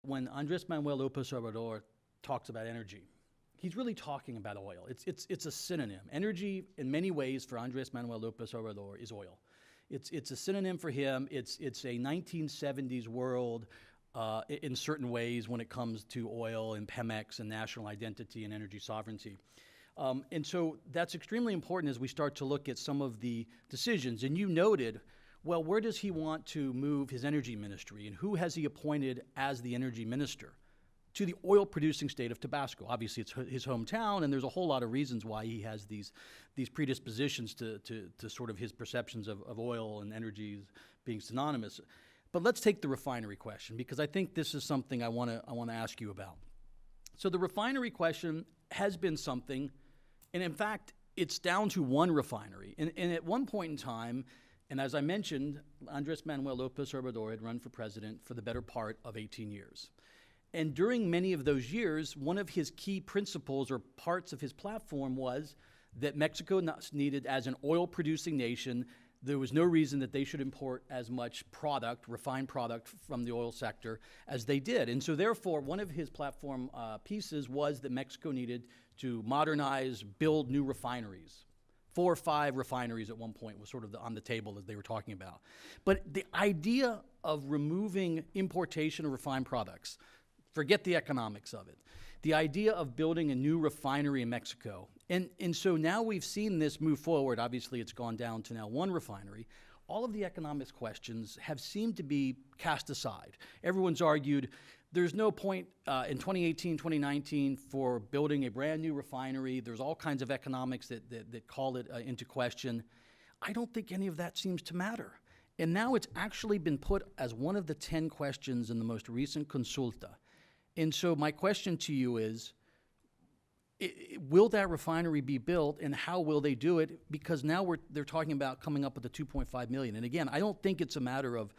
When Andres Manuel Lopez Obrador talks about energy, he's really talking about oil. It's a synonym. Energy, in many ways, for Andres Manuel Lopez Obrador is oil. It's a synonym for him. It's a 1970s world in certain ways when it comes to oil and Pemex and national identity and energy sovereignty. And so that's extremely important as we start to look at some of the decisions. And you noted, well, where does he want to move his energy ministry, and who has he appointed as the energy minister? To the oil-producing state of Tabasco. Obviously, it's his hometown, and there's a whole lot of reasons why he has these predispositions to sort of his perceptions of oil and energy being synonymous. But let's take the refinery question, because I think this is something I want to ask you about. So the refinery question has been something, and in fact, it's down to one refinery. And at one point in time, and as I mentioned, Andres Manuel Lopez Obrador had run for president for the better part of 18 years. And during many of those years, one of his key principles or parts of his platform was that Mexico needed, as an oil-producing nation, there was no reason that they should import as much product, refined product, from the oil sector as they did. And so therefore, one of his platform pieces was that Mexico needed to modernize, build new refineries. 4 or 5 refineries at one point was sort of on the table as they were talking about. But the idea of removing importation of refined products, forget the economics of it, the idea of building a new refinery in Mexico. And so now we've seen this move forward. Obviously, it's gone down to now one refinery. All of the economics questions have seemed to be cast aside. Everyone's argued there's no point in 2018, 2019 for building a brand new refinery. There's all kinds of economics that call it into question. I don't think any of that seems to matter. And now it's actually been put as one of the 10 questions in the most recent consulta. And so my question to you is, will that refinery be built, and how will they do it? Because now they're talking about coming up with the 2.5 million. And again, I don't think it's a matter of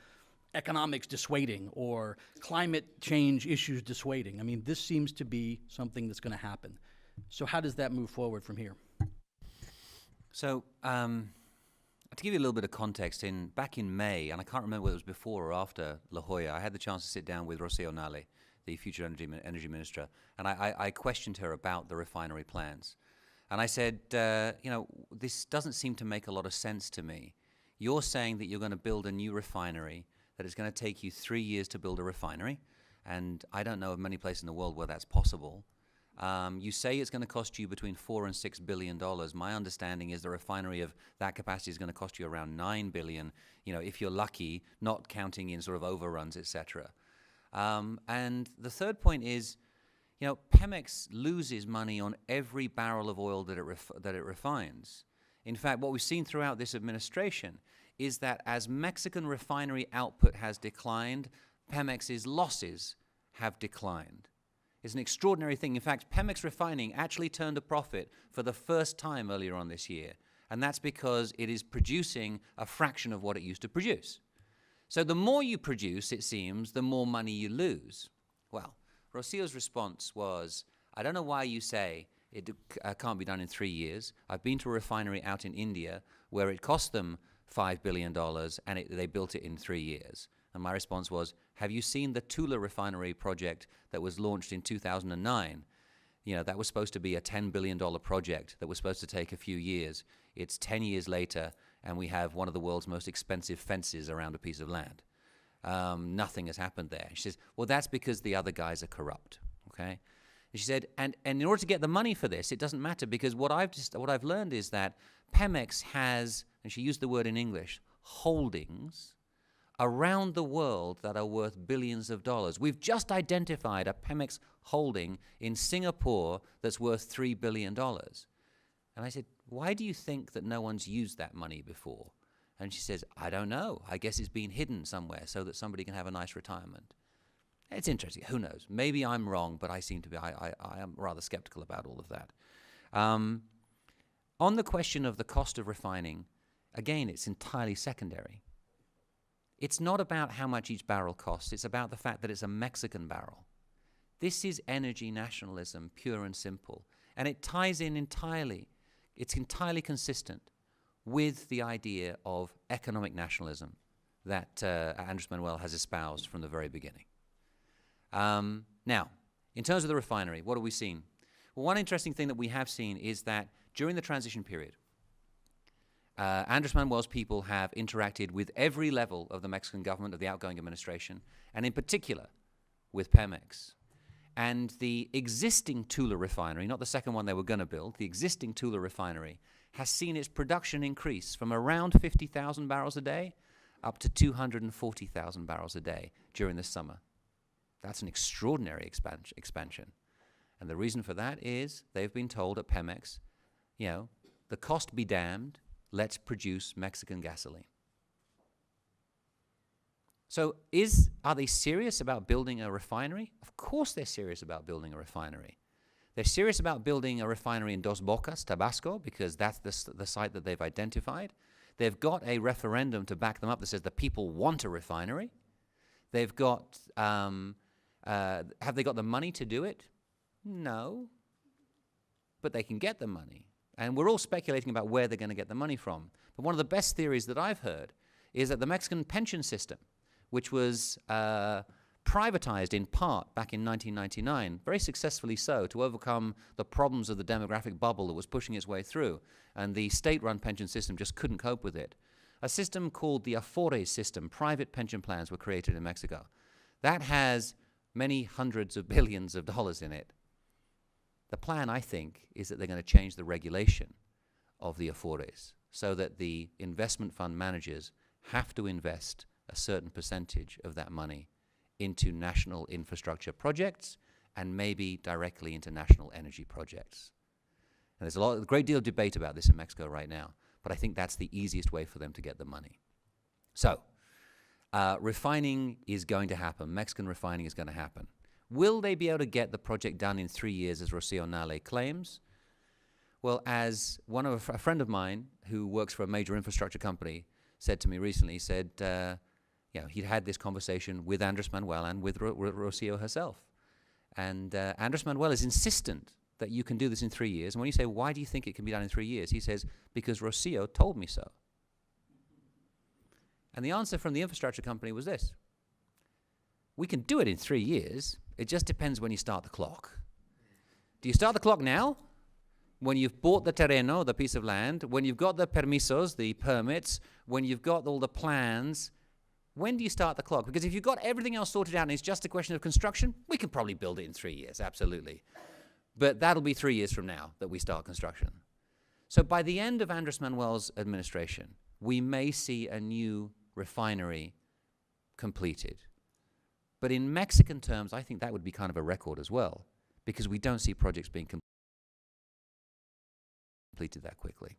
economics dissuading or climate change issues dissuading. I mean, this seems to be something that's going to happen. So how does that move forward from here? So to give you a little bit of context, back in May, and I can't remember whether it was before or after La Jolla, I had the chance to sit down with Rocío Nale, the future energy minister, and I questioned her about the refinery plans. And I said, this doesn't seem to make a lot of sense to me. You're saying that you're going to build a new refinery, that it's going to take you 3 years to build a refinery, and I don't know of many places in the world where that's possible. You say it's going to cost you between $4 and $6 billion. My understanding is the refinery of that capacity is going to cost you around $9 billion, if you're lucky, not counting in sort of overruns, etc. And the third point is, Pemex loses money on every barrel of oil that it refines. In fact, what we've seen throughout this administration is that as Mexican refinery output has declined, Pemex's losses have declined. It's an extraordinary thing. In fact, Pemex refining actually turned a profit for the first time earlier on this year, and that's because it is producing a fraction of what it used to produce. So the more you produce, it seems, the more money you lose. Well, Rocío's response was, I don't know why you say it can't be done in 3 years. I've been to a refinery out in India where it cost them $5 billion and they built it in 3 years. And my response was, have you seen the Tula refinery project that was launched in 2009? That was supposed to be a $10 billion project that was supposed to take a few years. It's 10 years later, and we have one of the world's most expensive fences around a piece of land. Nothing has happened there. She says, well, that's because the other guys are corrupt, okay? And she said, and in order to get the money for this, it doesn't matter, because what I've learned is that Pemex has, and she used the word in English, holdings around the world that are worth billions of dollars. We've just identified a Pemex holding in Singapore that's worth $3 billion. And I said, why do you think that no one's used that money before? And she says, I don't know. I guess it's been hidden somewhere so that somebody can have a nice retirement. It's interesting. Who knows? Maybe I'm wrong, but I am rather skeptical about all of that. On the question of the cost of refining, again, it's entirely secondary. It's not about how much each barrel costs. It's about the fact that it's a Mexican barrel. This is energy nationalism, pure and simple. And it ties in entirely. It's entirely consistent with the idea of economic nationalism that Andres Manuel has espoused from the very beginning. Now, in terms of the refinery, what have we seen? Well, one interesting thing that we have seen is that during the transition period, Andres Manuel's people have interacted with every level of the Mexican government, of the outgoing administration, and in particular with Pemex. And the existing Tula refinery, not the second one they were going to build, the existing Tula refinery has seen its production increase from around 50,000 barrels a day up to 240,000 barrels a day during the summer. That's an extraordinary expansion. And the reason for that is they've been told at Pemex, you know, the cost be damned, let's produce Mexican gasoline. So are they serious about building a refinery? Of course they're serious about building a refinery. They're serious about building a refinery in Dos Bocas, Tabasco, because that's the site that they've identified. They've got a referendum to back them up that says the people want a refinery. They've got, have they got the money to do it? No. But they can get the money. And we're all speculating about where they're going to get the money from. But one of the best theories that I've heard is that the Mexican pension system, which was privatized in part back in 1999, very successfully so, to overcome the problems of the demographic bubble that was pushing its way through, and the state-run pension system just couldn't cope with it. A system called the Afores system, private pension plans, were created in Mexico. That has many hundreds of billions of dollars in it. The plan, I think, is that they're going to change the regulation of the Afores so that the investment fund managers have to invest a certain percentage of that money into national infrastructure projects and maybe directly into national energy projects. And there's a great deal of debate about this in Mexico right now, but I think that's the easiest way for them to get the money. So, refining is going to happen. Mexican refining is going to happen. Will they be able to get the project done in 3 years, as Rocío Nale claims? Well, as a friend of mine who works for a major infrastructure company said to me recently, he said, he'd had this conversation with Andres Manuel and with Rocío herself. And Andres Manuel is insistent that you can do this in 3 years. And when you say, why do you think it can be done in 3 years? He says, because Rocío told me so. And the answer from the infrastructure company was this: we can do it in 3 years. It just depends when you start the clock. Do you start the clock now? When you've bought the terreno, the piece of land, when you've got the permisos, the permits, when you've got all the plans, when do you start the clock? Because if you've got everything else sorted out and it's just a question of construction, we can probably build it in 3 years, absolutely. But that'll be 3 years from now that we start construction. So by the end of Andres Manuel's administration, we may see a new refinery completed. But in Mexican terms, I think that would be kind of a record as well, because we don't see projects being completed that quickly.